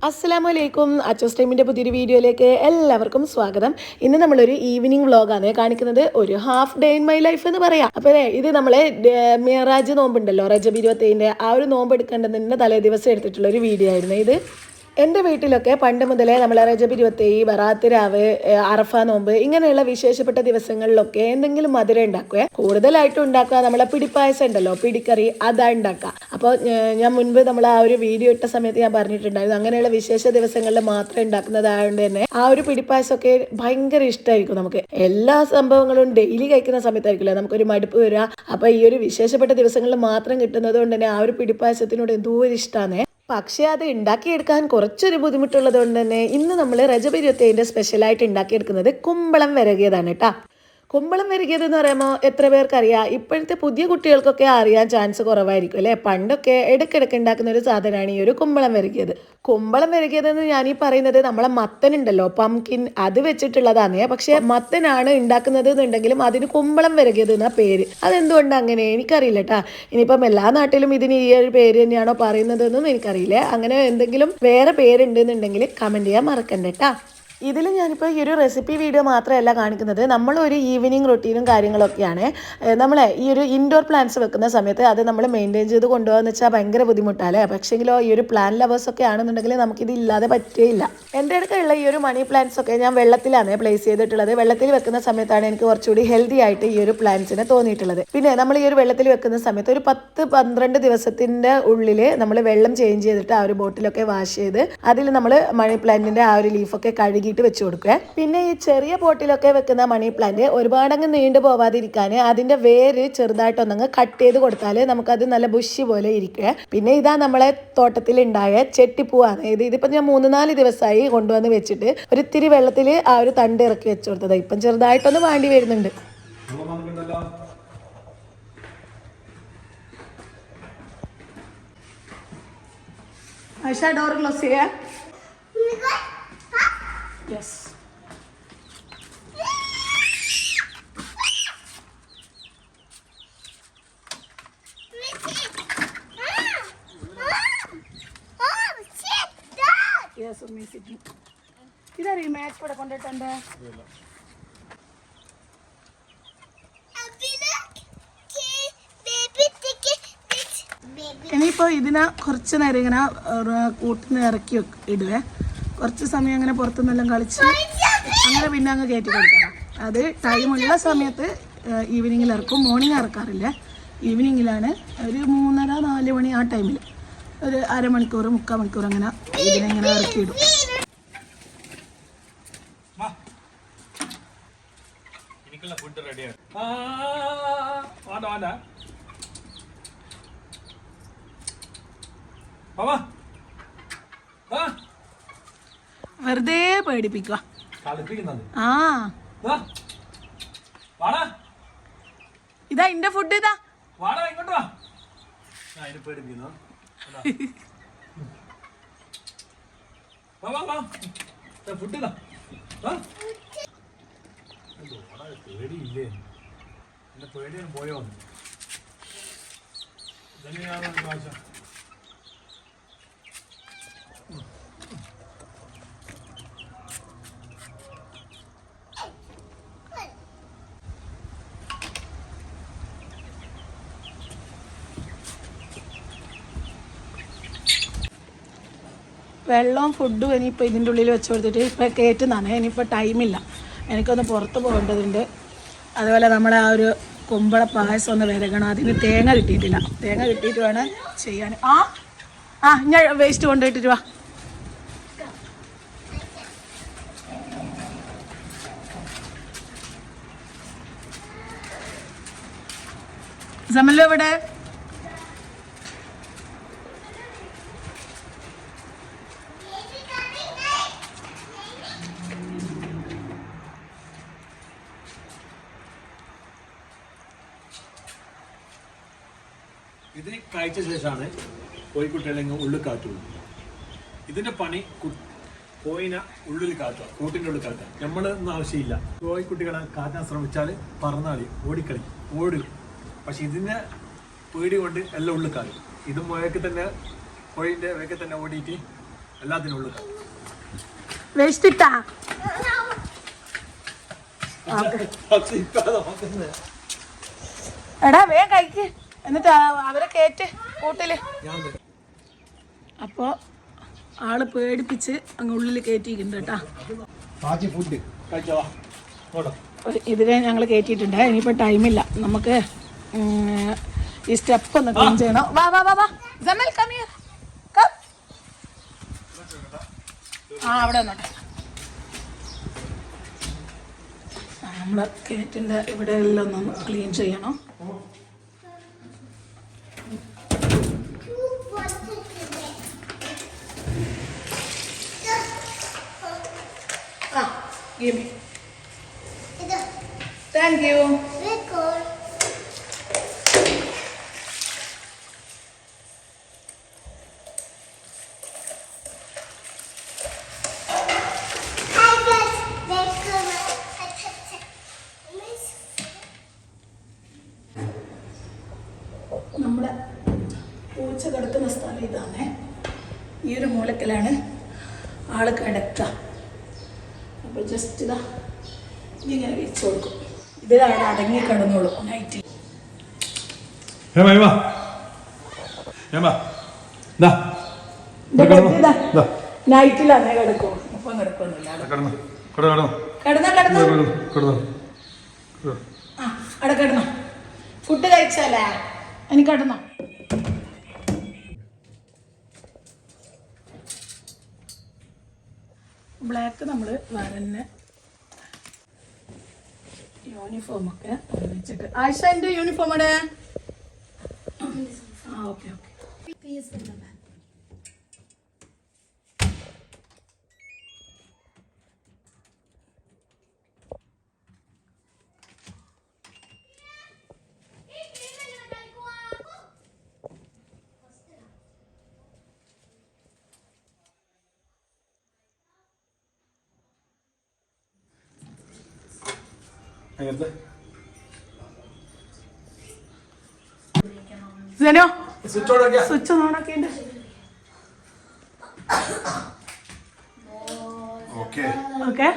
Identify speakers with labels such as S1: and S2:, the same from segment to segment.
S1: അസ്സലാമലൈക്കും. അച്ചോസ് ടൈമിൻ്റെ പുതിയൊരു വീഡിയോയിലേക്ക് എല്ലാവർക്കും സ്വാഗതം. ഇന്ന് നമ്മളൊരു ഈവനിങ് വ്ളോഗാണ് കാണിക്കുന്നത്. ഒരു half day in my life എന്ന് പറയാം. അപ്പോൾ ഇത് നമ്മളെ മിറാജ് നോമ്പുണ്ടല്ലോ, റജബ് 27 ആ ഒരു നോമ്പ് എടുക്കേണ്ടതിൻ്റെ തലേ ദിവസം എടുത്തിട്ടുള്ള ഒരു വീഡിയോ ആയിരുന്നു ഇത്. എൻ്റെ വീട്ടിലൊക്കെ പണ്ട് മുതലേ നമ്മൾ റജബ് 27, ബറാത്ത് രാവ്, അറഫ നോമ്പ് ഇങ്ങനെയുള്ള വിശേഷപ്പെട്ട ദിവസങ്ങളിലൊക്കെ എന്തെങ്കിലും മധുരം ഉണ്ടാക്കുക. കൂടുതലായിട്ടും ഉണ്ടാക്കുക നമ്മളെ പിടിപ്പായസം ഉണ്ടല്ലോ, പിടിക്കറി, അതാ ഉണ്ടാക്കുക. അപ്പോൾ ഞാൻ മുൻപ് നമ്മൾ ആ ഒരു വീഡിയോ ഇട്ട സമയത്ത് ഞാൻ പറഞ്ഞിട്ടുണ്ടായിരുന്നു, അങ്ങനെയുള്ള വിശേഷ ദിവസങ്ങളിൽ മാത്രം ഉണ്ടാക്കുന്നതായതുകൊണ്ട് തന്നെ ആ ഒരു പിടിപ്പായസമൊക്കെ ഭയങ്കര ഇഷ്ടമായിരിക്കും. നമുക്ക് എല്ലാ സംഭവങ്ങളും ഡെയിലി കഴിക്കുന്ന സമയത്തായിരിക്കില്ല നമുക്കൊരു മടുപ്പ് വരിക. അപ്പോൾ ഈ ഒരു വിശേഷപ്പെട്ട ദിവസങ്ങളിൽ മാത്രം കിട്ടുന്നത് കൊണ്ട് തന്നെ ആ ഒരു പിടിപ്പായസത്തിനോട് എന്തോ ഒരു ഇഷ്ടമാണ്. പക്ഷേ അത് ഉണ്ടാക്കിയെടുക്കാൻ കുറച്ചൊരു ബുദ്ധിമുട്ടുള്ളത് കൊണ്ട് തന്നെ ഇന്ന് നമ്മൾ റജബ് 27 സ്പെഷ്യലായിട്ട് ഉണ്ടാക്കിയെടുക്കുന്നത് കുമ്പളം വിരകിയതാണ് കേട്ടോ. കുമ്പളം വിരകിയത് എന്ന് പറയുമ്പോൾ എത്ര പേർക്കറിയാം? ഇപ്പോഴത്തെ പുതിയ കുട്ടികൾക്കൊക്കെ അറിയാൻ ചാൻസ് കുറവായിരിക്കും അല്ലേ. പണ്ടൊക്കെ ഇടയ്ക്കിടയ്ക്ക് ഉണ്ടാക്കുന്ന ഒരു സാധനമാണ് ഈ ഒരു കുമ്പളം വിരകിയത്. കുമ്പളം വിരകിയതെന്ന് ഞാനീ പറയുന്നത് നമ്മളെ മത്തനുണ്ടല്ലോ, പംകിൻ, അത് വെച്ചിട്ടുള്ളതാണ്. പക്ഷെ മത്തനാണ് ഉണ്ടാക്കുന്നത് എന്നുണ്ടെങ്കിലും അതിന് കുമ്പളം വിരകിയത് എന്നാ പേര്. അതെന്തുകൊണ്ട് അങ്ങനെ എനിക്കറിയില്ല കേട്ടാ. ഇനിയിപ്പം എല്ലാ നാട്ടിലും ഇതിന് ഈ ഒരു പേര് തന്നെയാണോ പറയുന്നതെന്നും എനിക്കറിയില്ല. അങ്ങനെ എന്തെങ്കിലും വേറെ പേരുണ്ടെന്നുണ്ടെങ്കിൽ കമൻറ്റ് ചെയ്യാൻ മറക്കണ്ട കേട്ടാ. ഇതിൽ ഞാനിപ്പോൾ ഈ ഒരു റെസിപ്പി വീഡിയോ മാത്രമല്ല കാണിക്കുന്നത്, നമ്മളൊരു ഈവനിങ് റൊട്ടീനും കാര്യങ്ങളൊക്കെയാണ്. നമ്മളെ ഈ ഒരു ഇൻഡോർ പ്ലാന്റ്സ് വെക്കുന്ന സമയത്ത് അത് നമ്മൾ മെയിൻറ്റെയിൻ ചെയ്ത് കൊണ്ടുപോകാന്ന് വെച്ചാൽ ഭയങ്കര ബുദ്ധിമുട്ടല്ലേ. പക്ഷേങ്കിലോ ഈ ഒരു പ്ലാന്റ് ലവേഴ്സൊക്കെ ആണെന്നുണ്ടെങ്കിൽ നമുക്കിത് ഇല്ലാതെ പറ്റുകയില്ല. എൻ്റെ അടുത്തുള്ള ഈ ഒരു മണി പ്ലാന്റ്സ് ഒക്കെ ഞാൻ വെള്ളത്തിലാണ് പ്ലേസ് ചെയ്തിട്ടുള്ളത്. വെള്ളത്തിൽ വെക്കുന്ന സമയത്താണ് എനിക്ക് കുറച്ചുകൂടി ഹെൽത്തി ആയിട്ട് ഈ ഒരു പ്ലാന്റ്സിനെ തോന്നിയിട്ടുള്ളത്. പിന്നെ നമ്മൾ ഈ ഒരു വെള്ളത്തിൽ വെക്കുന്ന സമയത്ത് ഒരു 10-12 ദിവസത്തിൻ്റെ ഉള്ളിൽ നമ്മൾ വെള്ളം ചേഞ്ച് ചെയ്തിട്ട് ആ ഒരു ബോട്ടിലൊക്കെ വാഷ് ചെയ്ത് അതിൽ നമ്മൾ മണി പ്ലാന്റിൻ്റെ ആ ഒരു ലീഫൊക്കെ കഴുകി വെച്ച് കൊടുക്കുക. പിന്നെ ഈ ചെറിയ പോട്ടിലൊക്കെ വെക്കുന്ന മണി പ്ലാന്റ് ഒരുപാടങ്ങ് നീണ്ടു പോവാതിരിക്കാൻ അതിന്റെ വേര് ചെറുതായിട്ടൊന്നങ്ങ് കട്ട് ചെയ്ത് കൊടുത്താൽ നമുക്കത് നല്ല ബുഷി പോലെ ഇരിക്കുക. പിന്നെ ഇതാ നമ്മളെ തോട്ടത്തിൽ ഉണ്ടായ ചെട്ടിപ്പൂവാണ് ഇതിപ്പോ ഞാൻ 3-4 ദിവസമായി കൊണ്ടുവന്ന് വെച്ചിട്ട് ഒരിത്തിരി വെള്ളത്തിൽ ആ ഒരു തണ്ട് ഇറക്കി വെച്ചു കൊടുത്തത്. ഇപ്പം ചെറുതായിട്ടൊന്ന് വാണ്ടി വരുന്നുണ്ട്. ഡോർ ക്ലോസ് ചെയ്യാ. Yes. Yes, miss it. Idhar ee match kuda kondittund. ഇനിയിപ്പോൾ ഇതിനെ കുറച്ച് നേരം ഇങ്ങനെ കൂട്ടിന് ഇറക്കി ഇടുവേ. കുറച്ച് സമയം അങ്ങനെ പുറത്തുനിന്നെല്ലാം കളിച്ച് അങ്ങനെ പിന്നെ അങ്ങ് കയറ്റി കൊടുക്കണം. അത് ടൈമുള്ള സമയത്ത് ഈവനിങ്ങിൽ ഇറക്കും. മോർണിംഗ് ഇറക്കാറില്ല, ഈവനിങ്ങിലാണ്. ഒരു 3:30-4 മണി ആ ടൈമിൽ ഒരു അരമണിക്കൂർ 3/4 മണിക്കൂർ അങ്ങനെ ഇതിനെ ഇങ്ങനെ ഇറക്കിയിടും. വെറുതെ പേടിപ്പിക്കുക. ഇതാ എന്റെ ഫുഡ്. ഇതാ
S2: പേടിയില്ലേ? എന്റെ പേടിയാണ് പോയോ?
S1: വെള്ളവും ഫുഡും ഇനിയിപ്പോൾ ഇതിൻ്റെ ഉള്ളിൽ വെച്ച് കൊടുത്തിട്ട് ഇപ്പോൾ കയറ്റുന്നതാണ്. ഇനിയിപ്പോൾ ടൈമില്ല, എനിക്കൊന്ന് പുറത്ത് പോകേണ്ടതുണ്ട്. അതുപോലെ നമ്മളെ ആ ഒരു കുമ്പള പായസം ഒന്ന് വിരകണം. അതിന് തേങ്ങ കിട്ടിയിട്ടില്ല. തേങ്ങ കിട്ടിയിട്ട് വേണം ചെയ്യാൻ. ഞാൻ വേസ്റ്റ് കൊണ്ടുപോയിട്ടിട്ട് വാ. സമല്ലോ എവിടെ?
S2: ഇതിന് കഴിച്ച ശേഷമാണ് കോഴിക്കുട്ടികളെങ്കിൽ ഉള്ളിൽ കാറ്റുള്ളൂ. ഇതിന്റെ പണി കോയിനെ ഉള്ളിൽ കാറ്റുക, കൂട്ടിൻ്റെ ഉള്ളിൽ കാറ്റുക. നമ്മളൊന്നും ആവശ്യമില്ല. കോഴിക്കുട്ടികളെ കാറ്റാൻ ശ്രമിച്ചാൽ പറന്നാളി ഓടിക്കളി ഓടും. പക്ഷെ ഇതിനെ പേടി കൊണ്ട് എല്ലാം ഉള്ളിൽ കാറ്റും. ഇത് മുഴക്ക് തന്നെ കോഴിൻ്റെ വേക്കെ തന്നെ ഓടിയിട്ട് എല്ലാത്തിനും ഉള്ളിൽ
S1: വേസ്റ്റ് ഇട്ടാ എടാ വേഗം കഴിക്ക് എന്നിട്ട് അവരെ കേറ്റ് കൂട്ടില്. അപ്പോൾ ആള് പേടിപ്പിച്ച് അങ്ങ് ഉള്ളിൽ കയറ്റിയിട്ടുണ്ട് കേട്ടാ. ഇതിനെ ഞങ്ങൾ കയറ്റിയിട്ടുണ്ട്. ഇനിയിപ്പോൾ ടൈമില്ല, നമുക്ക് ഈ സ്റ്റെപ്പ് ഒന്ന് ക്ലീൻ ചെയ്യണം. വാ വാ വാ വാ ജമൽ കം ഹിയർ കം. അവിടെ വന്നോട്ടെ. നമ്മൾ കേറ്റിൻ്റെ ഇവിടെ എല്ലാം ഒന്ന് ക്ലീൻ ചെയ്യണം. Give me. Thank you. നമ്മുടെ പൂച്ച കിടക്കുന്ന സ്ഥലം ഇതാണ്. ഈ ഒരു മൂലക്കലാണ് ആള് കിടക്കുക. അപ്പോൾ ജസ്റ്റ് ഇതാ ഇങ്ങനെ വെച്ച് കൊടുക്കും. ഇതിലവിടെ അടങ്ങി കിടന്നോളൂ നൈറ്റിൽ. നൈറ്റിലന്നേ കിടക്കും. ഇപ്പം കിടക്കൊന്നുമില്ല. ആ അവിടെ കിടന്നോ. ഫുഡ് കഴിച്ചാലേ എനിക്ക് കിടന്നോ. ബ്ലാക്ക് നമ്മൾ വരന്നെ യൂണിഫോമൊക്കെ വെച്ചിട്ട്. ആയിഷ എൻ്റെ യൂണിഫോം അവിടെ. ആ ഓക്കെ ഓക്കെ. സ്വിച്ച് ഓണാക്കിണ്ട്. ഓക്കെ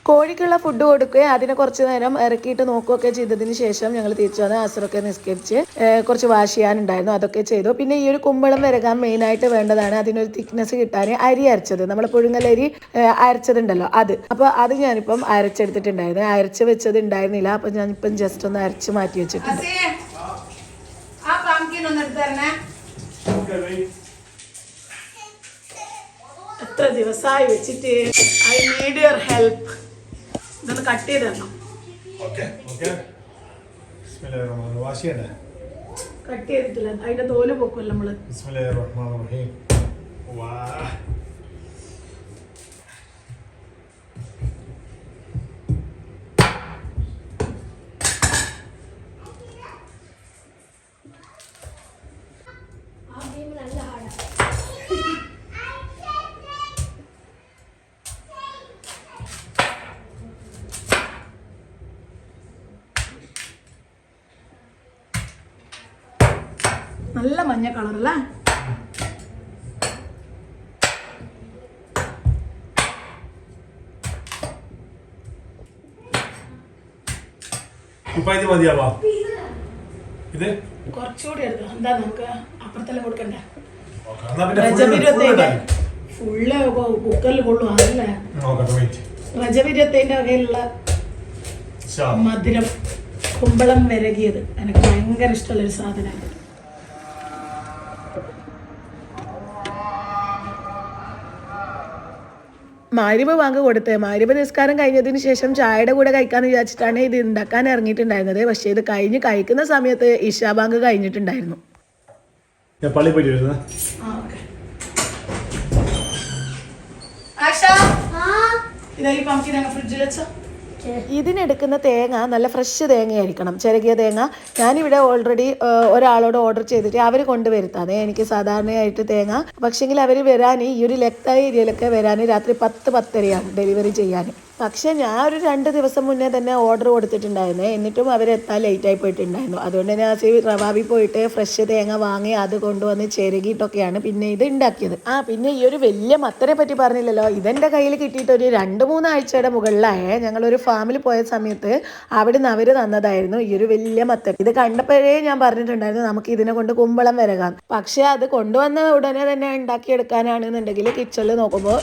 S1: കോഴിക്കുള്ള ഫുഡ് കൊടുക്കുകയും അതിനെ കുറച്ച് നേരം ഇറക്കിയിട്ട് നോക്കുകയൊക്കെ ചെയ്തതിന് ശേഷം ഞങ്ങൾ തിരിച്ചു വന്ന് അസറൊക്കെ നിസ്കരിച്ച് കുറച്ച് വാഷ് ചെയ്യാനുണ്ടായിരുന്നു, അതൊക്കെ ചെയ്തു. പിന്നെ ഈ ഒരു കുമ്പളം വിരകാൻ മെയിനായിട്ട് വേണ്ടതാണ് അതിനൊരു തിക്നെസ് കിട്ടാൻ അരി അരച്ചത്, നമ്മൾ പുഴുങ്ങലരി അരച്ചതുണ്ടല്ലോ അത്. അപ്പോൾ അത് ഞാനിപ്പം അരച്ചെടുത്തിട്ടുണ്ടായിരുന്നു. അരച്ച് വെച്ചത് ഉണ്ടായിരുന്നില്ല, അപ്പം ഞാനിപ്പം ജസ്റ്റ് ഒന്ന് അരച്ച് മാറ്റി വെച്ചിട്ടുണ്ട്. എത്ര ദിവസമായി വെച്ചിട്ട്. I need your help. ഇതൊന്ന് കട്ട് ചെയ്ത് തരണം. കട്ട് ചെയ്തിട്ടില്ല, അതിന്റെ തോല് പൊക്കുമല്ലോ നമ്മള്. നല്ല മഞ്ഞ കളറല്ലേ. കുറച്ചുകൂടി എടുത്തു. എന്താ നമുക്ക് അപ്പുറത്തെല്ലാം കൊടുക്കണ്ടേ. ഫുള്ള് കുക്കറിൽ കൊള്ളും അതല്ലേ. രജവിരത്തിന്റെ വകയിലുള്ള മധുരം കുമ്പളം വിരകിയത് എനിക്ക് ഭയങ്കര ഇഷ്ടമുള്ളൊരു സാധനമാണ്. മാരിബ് വാങ്ങ് കൊടുത്ത് മാരിബ് നിസ്കാരം കഴിഞ്ഞതിന് ശേഷം ചായയുടെ കൂടെ കഴിക്കാന്ന് വിചാരിച്ചിട്ടാണ് ഇത് ഉണ്ടാക്കാൻ ഇറങ്ങിയിട്ടുണ്ടായിരുന്നത്. പക്ഷേ ഇത് കഴിഞ്ഞ് കഴിക്കുന്ന സമയത്ത് ഇഷാ ബാങ്ക് കഴിഞ്ഞിട്ടുണ്ടായിരുന്നു. ഫ്രിഡ്ജിൽ വെച്ചോ. ഇതിനെടുക്കുന്ന തേങ്ങ നല്ല ഫ്രഷ് തേങ്ങയായിരിക്കണം, ചിരകിയ തേങ്ങ. ഞാനിവിടെ ഓൾറെഡി ഒരാളോട് ഓർഡർ ചെയ്തിട്ട് അവർ കൊണ്ടുവരുത്താതെ എനിക്ക് സാധാരണയായിട്ട് തേങ്ങ. പക്ഷെങ്കിൽ അവർ വരാൻ ഈ ഒരു ലക്ത ഏരിയയിലൊക്കെ വരാൻ രാത്രി 10-10:30 ഡെലിവറി ചെയ്യാൻ. പക്ഷെ ഞാൻ ഒരു 2 ദിവസം മുന്നേ തന്നെ ഓർഡർ കൊടുത്തിട്ടുണ്ടായിരുന്നു. എന്നിട്ടും അവരെത്താൻ ലേറ്റായി പോയിട്ടുണ്ടായിരുന്നു. അതുകൊണ്ട് തന്നെ റവാബി പോയിട്ട് ഫ്രഷ് തേങ്ങ വാങ്ങി അത് കൊണ്ടുവന്ന് ചെരുകിയിട്ടൊക്കെയാണ് പിന്നെ ഇത് ഉണ്ടാക്കിയത്. പിന്നെ ഈ ഒരു വലിയ മത്തനെ പറ്റി പറഞ്ഞില്ലല്ലോ. ഇതെൻ്റെ കയ്യിൽ കിട്ടിയിട്ട് ഒരു 2-3 ആഴ്ചയുടെ മുകളിലായേ. ഞങ്ങളൊരു ഫാമിൽ പോയ സമയത്ത് അവിടുന്ന് അവർ തന്നതായിരുന്നു ഈ ഒരു വലിയ മത്തൻ. ഇത് കണ്ടപ്പോഴേ ഞാൻ പറഞ്ഞിട്ടുണ്ടായിരുന്നു നമുക്ക് ഇതിനെ കൊണ്ട് കുമ്പളം വരകാം. പക്ഷെ അത് കൊണ്ടുവന്ന ഉടനെ തന്നെ ഉണ്ടാക്കിയെടുക്കാനാണെന്നുണ്ടെങ്കിൽ കിച്ചണിൽ നോക്കുമ്പോൾ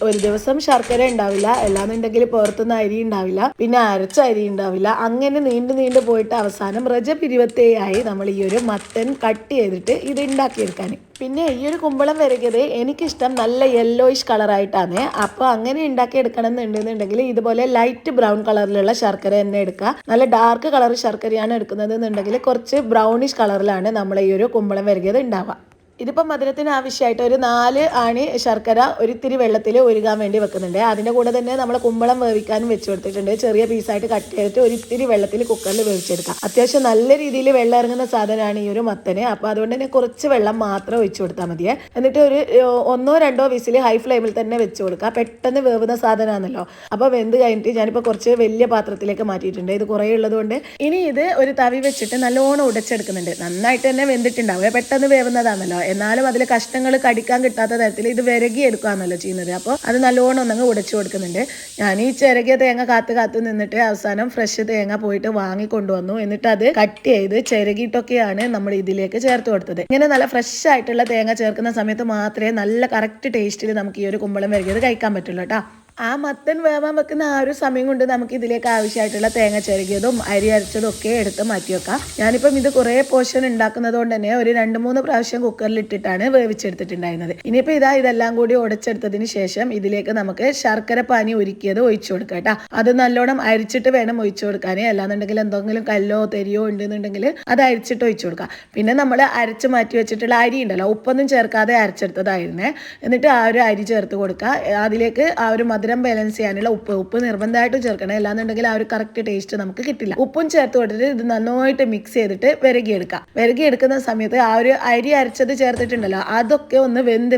S1: ഒരു ദിവസം ശർക്കര ഉണ്ടാവില്ല, അല്ലാന്നുണ്ടെങ്കിൽ പുറത്തുനിന്ന് അരി ഉണ്ടാവില്ല, പിന്നെ അരച്ച അരി ഉണ്ടാവില്ല. അങ്ങനെ നീണ്ടു പോയിട്ട് അവസാനം റജബ് 27 നമ്മൾ ഈ ഒരു മത്തൻ കട്ട് ചെയ്തിട്ട് ഇത് ഉണ്ടാക്കിയെടുക്കാൻ. പിന്നെ ഈ ഒരു കുമ്പളം വരകിയത് എനിക്കിഷ്ടം നല്ല യെല്ലോയിഷ് കളറായിട്ടാണ്. അപ്പോൾ അങ്ങനെ ഉണ്ടാക്കിയെടുക്കണം എന്നുണ്ടെന്നുണ്ടെങ്കിൽ ഇതുപോലെ ലൈറ്റ് ബ്രൗൺ കളറിലുള്ള ശർക്കര തന്നെ എടുക്കുക. നല്ല ഡാർക്ക് കളർ ശർക്കരയാണ് എടുക്കുന്നത് എന്നുണ്ടെങ്കിൽ കുറച്ച് ബ്രൗണിഷ് കളറിലാണ് നമ്മൾ ഈ ഒരു കുമ്പളം വരകിയത് ഉണ്ടാവുക. ഇതിപ്പോൾ മധുരത്തിന് ആവശ്യമായിട്ട് ഒരു 4 ആണി ശർക്കര ഒരിത്തിരി വെള്ളത്തിൽ ഉരുകാൻ വേണ്ടി വെക്കുന്നുണ്ട്. അതിൻ്റെ കൂടെ തന്നെ നമ്മൾ കുമ്പളം വേവിക്കാനും വെച്ച് കൊടുത്തിട്ടുണ്ട്. ചെറിയ പീസായിട്ട് കട്ട് ചെയ്തിട്ട് ഒരിത്തിരി വെള്ളത്തിൽ കുക്കറിൽ വേവിച്ചെടുക്കാം. അത്യാവശ്യം നല്ല രീതിയിൽ വെള്ളം ഇറങ്ങുന്ന സാധനമാണ് ഈ ഒരു മത്തന്. അപ്പോൾ അതുകൊണ്ട് തന്നെ കുറച്ച് വെള്ളം മാത്രം ഒഴിച്ചു കൊടുത്താൽ മതിയേ. എന്നിട്ട് ഒരു 1-2 വിസിൽ ഹൈ ഫ്ലെയിമിൽ തന്നെ വെച്ച് കൊടുക്കുക. പെട്ടെന്ന് വേവുന്ന സാധനമാണല്ലോ. അപ്പോൾ വെന്ത് കഴിഞ്ഞിട്ട് ഞാനിപ്പോൾ കുറച്ച് വലിയ പാത്രത്തിലേക്ക് മാറ്റിയിട്ടുണ്ട്. ഇത് കുറേ ഉള്ളതുകൊണ്ട് ഇനി ഇത് ഒരു തവി വെച്ചിട്ട് നല്ലോണം ഉടച്ചെടുക്കുന്നുണ്ട്. നന്നായിട്ട് തന്നെ വെന്തിട്ടുണ്ടാവുക, പെട്ടെന്ന് വേവുന്നതാണല്ലോ. എന്നാലും അതിൽ കഷ്ണങ്ങൾ കടിക്കാൻ കിട്ടാത്ത തരത്തിൽ ഇത് വിരകി എടുക്കുകയാണല്ലോ ചെയ്യുന്നത്. അപ്പോൾ അത് നല്ലോണം ഒന്നങ്ങ് ഉടച്ചു കൊടുക്കുന്നുണ്ട്. ഞാൻ ഈ ചിരകിയ തേങ്ങ കാത്ത് നിന്നിട്ട് അവസാനം ഫ്രഷ് തേങ്ങ പോയിട്ട് വാങ്ങിക്കൊണ്ടുവന്നു. എന്നിട്ട് അത് കട്ട് ചെയ്ത് ചിരകിയിട്ടൊക്കെയാണ് നമ്മൾ ഇതിലേക്ക് ചേർത്ത് കൊടുത്തത്. ഇങ്ങനെ നല്ല ഫ്രഷ് ആയിട്ടുള്ള തേങ്ങ ചേർക്കുന്ന സമയത്ത് മാത്രമേ നല്ല കറക്റ്റ് ടേസ്റ്റിൽ നമുക്ക് ഈ ഒരു കുമ്പളം വരകിയത് കഴിക്കാൻ പറ്റുള്ളൂ കേട്ടോ. ആ മത്തൻ വേവാൻ വെക്കുന്ന ആ ഒരു സമയം കൊണ്ട് നമുക്ക് ഇതിലേക്ക് ആവശ്യമായിട്ടുള്ള തേങ്ങ ചിരകിയതും അരി അരച്ചതും ഒക്കെ എടുത്ത് മാറ്റി വെക്കാം. ഞാനിപ്പം ഇത് കുറേ പോർഷൻ ഉണ്ടാക്കുന്നത് കൊണ്ട് തന്നെ ഒരു 2-3 പ്രാവശ്യം കുക്കറിൽ ഇട്ടിട്ടാണ് വേവിച്ചെടുത്തിട്ടുണ്ടായിരുന്നത്. ഇനിയിപ്പോൾ ഇതെല്ലാം കൂടി ഉടച്ചെടുത്തതിന് ശേഷം ഇതിലേക്ക് നമുക്ക് ശർക്കര പാനി ഉരുക്കിയത് ഒഴിച്ചു കൊടുക്കാം കേട്ടോ. അത് നല്ലോണം അരിച്ചിട്ട് വേണം ഒഴിച്ചു കൊടുക്കാൻ. അല്ലാന്നുണ്ടെങ്കിൽ എന്തെങ്കിലും കല്ലോ തെരിയോ ഉണ്ടെന്നുണ്ടെങ്കിൽ അത് അരിച്ചിട്ട് ഒഴിച്ചു കൊടുക്കാം. പിന്നെ നമ്മൾ അരച്ച് മാറ്റി വെച്ചിട്ടുള്ള അരി ഉണ്ടല്ലോ, ഉപ്പൊന്നും ചേർക്കാതെ അരച്ചെടുത്തതായിരുന്നേ. എന്നിട്ട് ആ ഒരു അരി ചേർത്ത് കൊടുക്കുക. അതിലേക്ക് ആ ഒരു മധുരം ബാലൻസ് ചെയ്യാനുള്ള ഉപ്പ് നിർബന്ധമായിട്ടും ചേർക്കണം. അല്ലാന്നുണ്ടെങ്കിൽ ആ ഒരു കറക്റ്റ് ടേസ്റ്റ് നമുക്ക് കിട്ടില്ല. ഉപ്പും ചേർത്ത് കൊടുത്തിട്ട് ഇത് നന്നായിട്ട് മിക്സ് ചെയ്തിട്ട് വിരകിയെടുക്കുന്ന സമയത്ത് ആ ഒരു അരി അരച്ചത് ചേർത്തിട്ടുണ്ടല്ലോ, അതൊക്കെ ഒന്ന് വെന്ത്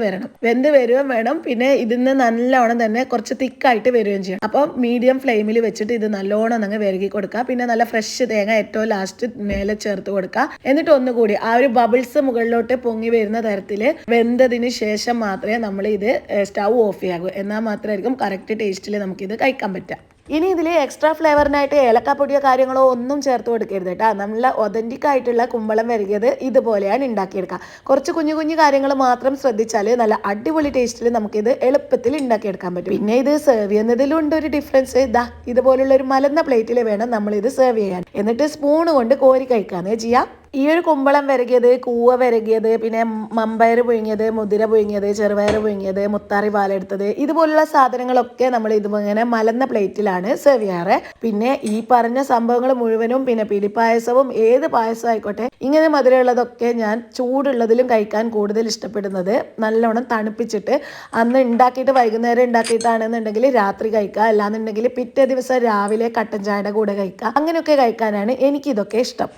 S1: വരുകയും വേണം. പിന്നെ ഇതിന്ന് നല്ലോണം തന്നെ കുറച്ച് തിക്കായിട്ട് വരികയും ചെയ്യണം. അപ്പോൾ മീഡിയം ഫ്ലെയിമിൽ വെച്ചിട്ട് ഇത് നല്ലോണം അങ്ങ് വിരകി കൊടുക്കുക. പിന്നെ നല്ല ഫ്രഷ് തേങ്ങ ഏറ്റവും ലാസ്റ്റ് മേലെ ചേർത്ത് കൊടുക്കുക. എന്നിട്ട് ഒന്നുകൂടി ആ ഒരു ബബിൾസ് മുകളിലോട്ട് പൊങ്ങി വരുന്ന തരത്തിൽ വെന്തതിന് ശേഷം മാത്രമേ നമ്മൾ ഇത് സ്റ്റൗ ഓഫ് ചെയ്യാവൂ. എന്നാൽ മാത്രമായിരിക്കും കറക്റ്റ് ടേസ്റ്റിൽ നമുക്കിത് കഴിക്കാൻ പറ്റുക. ഇനി ഇതിൽ എക്സ്ട്രാ ഫ്ലേവറിനായിട്ട് ഏലക്കാപ്പൊടിയോ കാര്യങ്ങളോ ഒന്നും ചേർത്ത് കൊടുക്കരുത് കേട്ടോ. നല്ല ഒതന്റിക് ആയിട്ടുള്ള കുമ്പളം വരകിയത് ഇതുപോലെയാണ് ഉണ്ടാക്കിയെടുക്കുക. കുറച്ച് കുഞ്ഞു കാര്യങ്ങൾ മാത്രം ശ്രദ്ധിച്ചാൽ നല്ല അടിപൊളി ടേസ്റ്റിൽ നമുക്കിത് എളുപ്പത്തിൽ ഉണ്ടാക്കിയെടുക്കാൻ പറ്റും. പിന്നെ ഇത് സെർവ് ചെയ്യുന്നതിലുണ്ട് ഒരു ഡിഫറൻസ്. ഇതുപോലുള്ള ഒരു മലർന്ന പ്ലേറ്റിൽ വേണം നമ്മളിത് സെർവ് ചെയ്യാൻ. എന്നിട്ട് സ്പൂൺ കൊണ്ട് കോരി കഴിക്കാന്നേ ചെയ്യാം. ഈ ഒരു കുമ്പളം വരകിയത്, കൂവ വരകിയത്, പിന്നെ മമ്പയർ പുഴുങ്ങിയത്, മുതിര പുഴുങ്ങിയത്, ചെറുപയർ പുഴുങ്ങിയത്, മുത്താറി പാലെടുത്തത്, ഇതുപോലുള്ള സാധനങ്ങളൊക്കെ നമ്മൾ ഇതുപോലെ മലർന്ന പ്ലേറ്റിലാണ് സെർവ് ചെയ്യാറ്. പിന്നെ ഈ പറഞ്ഞ സംഭവങ്ങൾ മുഴുവനും, പിന്നെ പിടിപ്പായസവും ഏത് പായസം ആയിക്കോട്ടെ, ഇങ്ങനെ മധുരമുള്ളതൊക്കെ ഞാൻ ചൂടുള്ളതിലും കഴിക്കാൻ കൂടുതൽ ഇഷ്ടപ്പെടുന്നത് നല്ലോണം തണുപ്പിച്ചിട്ട് അന്ന് ഉണ്ടാക്കിയിട്ട് വൈകുന്നേരം ഉണ്ടാക്കിയിട്ടാണെന്നുണ്ടെങ്കിൽ രാത്രി കഴിക്കുക. അല്ലാന്നുണ്ടെങ്കിൽ പിറ്റേ ദിവസം രാവിലെ കട്ടൻ ചായയുടെ കൂടെ കഴിക്കുക. അങ്ങനെയൊക്കെ കഴിക്കാനാണ് എനിക്കിതൊക്കെ ഇഷ്ടം.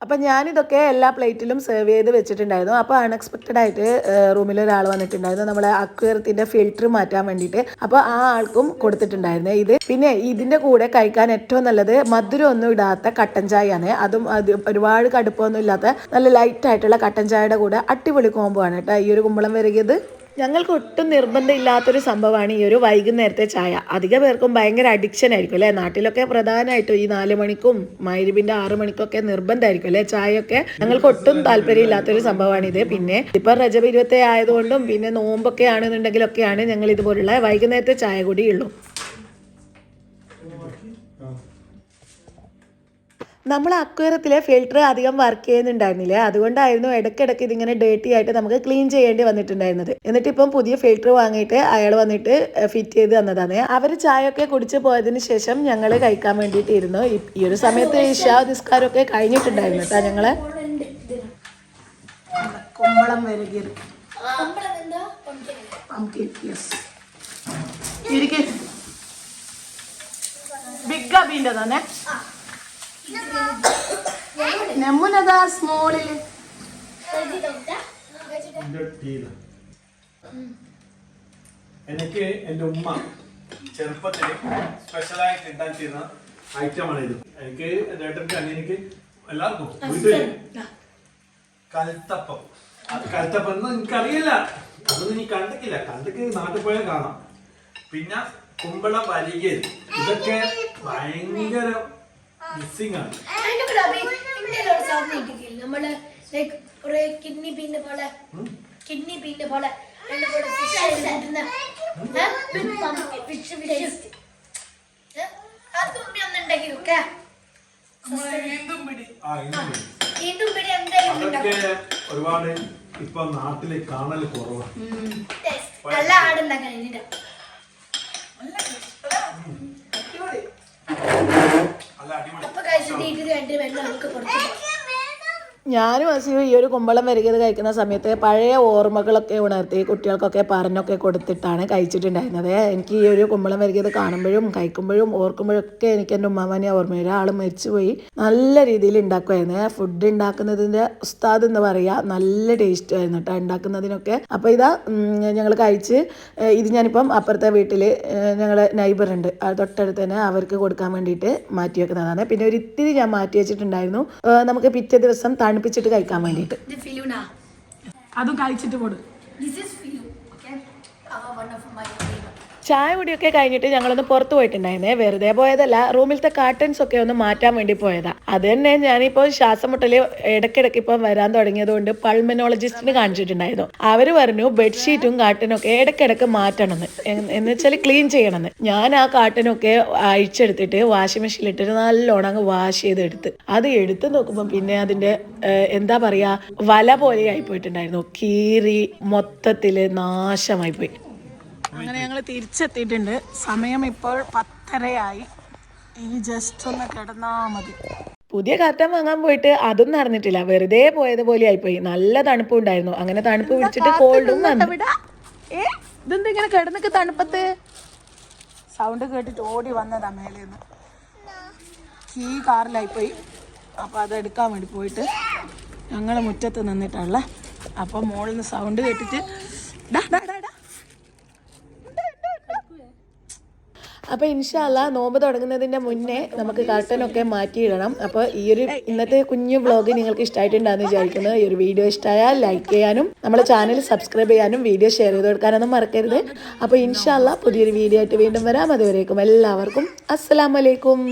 S1: അപ്പം ഞാനിതൊക്കെ എല്ലാ പ്ലേറ്റിലും സെർവ് ചെയ്ത് വെച്ചിട്ടുണ്ടായിരുന്നു. അപ്പോൾ അൺഎക്സ്പെക്റ്റഡ് ആയിട്ട് റൂമിൽ ഒരാൾ വന്നിട്ടുണ്ടായിരുന്നു, നമ്മളെ അക്വേറിയത്തിൻ്റെ ഫിൽറ്റർ മാറ്റാൻ വേണ്ടിയിട്ട്. അപ്പോൾ ആ ആൾക്കും കൊടുത്തിട്ടുണ്ടായിരുന്നു ഇത്. പിന്നെ ഇതിൻ്റെ കൂടെ കഴിക്കാൻ ഏറ്റവും നല്ലത് മധുരം ഒന്നും ഇടാത്ത കട്ടൻ ചായയാണ്. അതും ഒരുപാട് കടുപ്പമൊന്നും ഇല്ലാത്ത നല്ല ലൈറ്റ് ആയിട്ടുള്ള കട്ടൻ ചായയുടെ കൂടെ അടിപൊളി കോംബോ ആണ് കേട്ടോ ഈ ഒരു കുമ്പളം വരകിയത്. ഞങ്ങൾക്ക് ഒട്ടും നിർബന്ധം ഇല്ലാത്തൊരു സംഭവമാണ് ഈ ഒരു വൈകുന്നേരത്തെ ചായ. അധിക പേർക്കും ഭയങ്കര അഡിക്ഷൻ ആയിരിക്കും അല്ലേ. നാട്ടിലൊക്കെ പ്രധാനമായിട്ടും ഈ 4 മണിക്കും മഗ്‌രിബിന്റെ 6 മണിക്കൊക്കെ നിർബന്ധമായിരിക്കും അല്ലേ ചായയൊക്കെ. ഞങ്ങൾക്ക് ഒട്ടും താല്പര്യം ഇല്ലാത്തൊരു സംഭവമാണിത്. പിന്നെ ഇപ്പം റജബ് 27 ആയതുകൊണ്ടും പിന്നെ നോമ്പൊക്കെ ആണെന്നുണ്ടെങ്കിലൊക്കെയാണ് ഞങ്ങൾ ഇതുപോലുള്ള വൈകുന്നേരത്തെ ചായ കൂടിയുള്ളൂ. നമ്മൾ അക്വേറിയത്തിലെ ഫിൽറ്റർ അധികം വർക്ക് ചെയ്യുന്നുണ്ടായിരുന്നില്ലേ, അതുകൊണ്ടായിരുന്നു ഇടയ്ക്കിടയ്ക്ക് ഇതിങ്ങനെ ഡേർട്ടി ആയിട്ട് നമുക്ക് ക്ലീൻ ചെയ്യേണ്ടി വന്നിട്ടുണ്ടായിരുന്നത്. എന്നിട്ട് ഇപ്പം പുതിയ ഫിൽറ്റർ വാങ്ങിയിട്ട് അയാൾ വന്നിട്ട് ഫിറ്റ് ചെയ്ത് തന്നതാണ്. അവർ ചായയൊക്കെ കുടിച്ച് പോയതിന് ശേഷം ഞങ്ങൾ കഴിക്കാൻ വേണ്ടിയിട്ട് ഇരുന്നു. ഈ ഒരു സമയത്ത് ഇശാ നിസ്കാരമൊക്കെ കഴിഞ്ഞിട്ടുണ്ടായിരുന്നു കേട്ടോ. ഞങ്ങള് കുമ്പളം വരകിയത് ബിഗ് അബീൻ്റെ തന്നെ നെമ്മുനതാ സ്മോളില്
S2: എനിക്ക് എൻ്റെ ഉമ്മ ചെറുപ്പത്തിൽ സ്പെഷ്യലായിട്ട് ഉണ്ടാക്കിയിരുന്ന ഐറ്റമാണ് ഇത്. എനിക്ക് എൻ്റെ ഏട്ടൻ്റെ അനിയനിക്ക് എല്ലാവർക്കും വീട്ടില് കൽത്തപ്പം. അത് കൽത്തപ്പം എന്ന് എനിക്കറിയില്ല, അതൊന്നും നീ കണ്ടിട്ടില്ല. കണ്ടിട്ട് നാട്ടിൽ പോയാൽ കാണാം. പിന്നെ കുമ്പള വലിയത്, ഇതൊക്കെ ഭയങ്കര മിസ്സിംഗ് ആണ്.
S3: നമ്മള് കിഡ്നി പീന്റെ പോലെ
S2: അതൊക്കെ ഒരുപാട് ഇപ്പൊ നാട്ടില് കാണൽ കുറവാണ്.
S3: നല്ല ആടുണ്ടാക്കാൻ അപ്പൊ കഴിച്ചിട്ട് രണ്ട് വെള്ളം നമുക്ക് കൊടുത്തു.
S1: ഞാനും അസിയും ഈ ഒരു കുമ്പളം വരികത് കഴിക്കുന്ന സമയത്ത് പഴയ ഓർമ്മകളൊക്കെ ഉണർത്തി കുട്ടികൾക്കൊക്കെ പറഞ്ഞൊക്കെ കൊടുത്തിട്ടാണ് കഴിച്ചിട്ടുണ്ടായിരുന്നത്. എനിക്ക് ഈ ഒരു കുമ്പളം വരികത് കാണുമ്പോഴും കഴിക്കുമ്പോഴും ഓർക്കുമ്പോഴൊക്കെ എനിക്ക് എൻ്റെ ഉമ്മാമനെ ഓർമ്മ വരും. ആൾ മരിച്ചുപോയി. നല്ല രീതിയിൽ ഉണ്ടാക്കുമായിരുന്നു. ഫുഡ് ഉണ്ടാക്കുന്നതിൻ്റെ ഉസ്താദ് എന്ന് പറയുക. നല്ല ടേസ്റ്റ് ആയിരുന്നു കേട്ടോ ഉണ്ടാക്കുന്നതിനൊക്കെ. അപ്പോൾ ഇതാ ഞങ്ങൾ കഴിച്ച് ഇത് ഞാനിപ്പം അപ്പുറത്തെ വീട്ടിൽ ഞങ്ങളുടെ നൈബറുണ്ട്, തൊട്ടടുത്ത് തന്നെ, അവർക്ക് കൊടുക്കാൻ വേണ്ടിയിട്ട് മാറ്റി വെക്കുന്നതാണ്. പിന്നെ ഒരു ഇത്തിരി ഞാൻ മാറ്റി വെച്ചിട്ടുണ്ടായിരുന്നു നമുക്ക് പിറ്റേ ദിവസം തണുപ്പിച്ചിട്ട് കഴിക്കാൻ വേണ്ടിയിട്ട്. അതും കഴിച്ചിട്ട് കൊടുക്കും. ചായ കുടിയൊക്കെ കഴിഞ്ഞിട്ട് ഞങ്ങളൊന്ന് പുറത്ത് പോയിട്ടുണ്ടായിരുന്നേ. വെറുതെ പോയതല്ല, റൂമിലത്തെ കാർട്ടൻസ് ഒക്കെ ഒന്ന് മാറ്റാൻ വേണ്ടി പോയതാ. അത് തന്നെ ഞാനിപ്പോൾ ശ്വാസം മുട്ടല് ഇടയ്ക്കിടയ്ക്ക് ഇപ്പം വരാൻ തുടങ്ങിയത് കൊണ്ട് പൾമനോളജിസ്റ്റിന് കാണിച്ചിട്ടുണ്ടായിരുന്നു. അവര് പറഞ്ഞു ബെഡ്ഷീറ്റും കാർട്ടനും ഒക്കെ ഇടയ്ക്കിടയ്ക്ക് മാറ്റണമെന്ന്, എന്ന് വെച്ചാൽ ക്ലീൻ ചെയ്യണമെന്ന്. ഞാൻ ആ കാർട്ടനൊക്കെ അഴിച്ചെടുത്തിട്ട് വാഷിംഗ് മെഷീനിലിട്ടിട്ട് നല്ലോണം അങ്ങ് വാഷ് ചെയ്തെടുത്ത് അത് എടുത്ത് നോക്കുമ്പോൾ പിന്നെ അതിന്റെ എന്താ പറയാ, വല പോലെ ആയി പോയിട്ടുണ്ടായിരുന്നു. കീറി മൊത്തത്തില് നാശമായി പോയി. അങ്ങനെ ഞങ്ങൾ തിരിച്ചെത്തിയിട്ടുണ്ട്. സമയം ഇപ്പോൾ 10:30 ഇനി ജസ്റ്റ് ഒന്ന് കിടന്നാ മതി. പുതിയ കർട്ടൻ വാങ്ങാൻ പോയിട്ട് അതൊന്നും നടന്നിട്ടില്ല, വെറുതെ പോയതുപോലെ ആയിപ്പോയി. നല്ല തണുപ്പും ഉണ്ടായിരുന്നു. അങ്ങനെ തണുപ്പ് പിടിച്ചിട്ട് കോൾഡും വന്നു. ഇതെന്താ ഇങ്ങനെ കിടന്നൊക്കെ തണുപ്പത്ത്? സൗണ്ട് കേട്ടിട്ട് ഓടി വന്നതാ മേലേന്ന്. കീ കാറിലായിപ്പോയി. അപ്പം അതെടുക്കാൻ വേണ്ടി പോയിട്ട് ഞങ്ങൾ മുറ്റത്ത് നിന്നിട്ടുള്ള. അപ്പം മോളിൽ നിന്ന് സൗണ്ട് കേട്ടിട്ട് അപ്പോൾ ഇൻഷാ അല്ലാ നോമ്പ് തുടങ്ങുന്നതിൻ്റെ മുന്നേ നമുക്ക് കർട്ടനൊക്കെ മാറ്റിയിടണം. അപ്പോൾ ഈ ഒരു ഇന്നത്തെ കുഞ്ഞു വ്ളോഗ് നിങ്ങൾക്ക് ഇഷ്ടമായിട്ടുണ്ടാകുന്ന വിചാരിക്കുന്നത്. ഈ ഒരു വീഡിയോ ഇഷ്ടമായാൽ ലൈക്ക് ചെയ്യാനും നമ്മുടെ ചാനൽ സബ്സ്ക്രൈബ് ചെയ്യാനും വീഡിയോ ഷെയർ ചെയ്ത് കൊടുക്കാനൊന്നും മറക്കരുത്. അപ്പോൾ ഇൻഷാ അല്ലാ പുതിയൊരു വീഡിയോ ആയിട്ട് വീണ്ടും വരാം. അതുവരേക്കും എല്ലാവർക്കും അസ്സലാമു അലൈക്കും.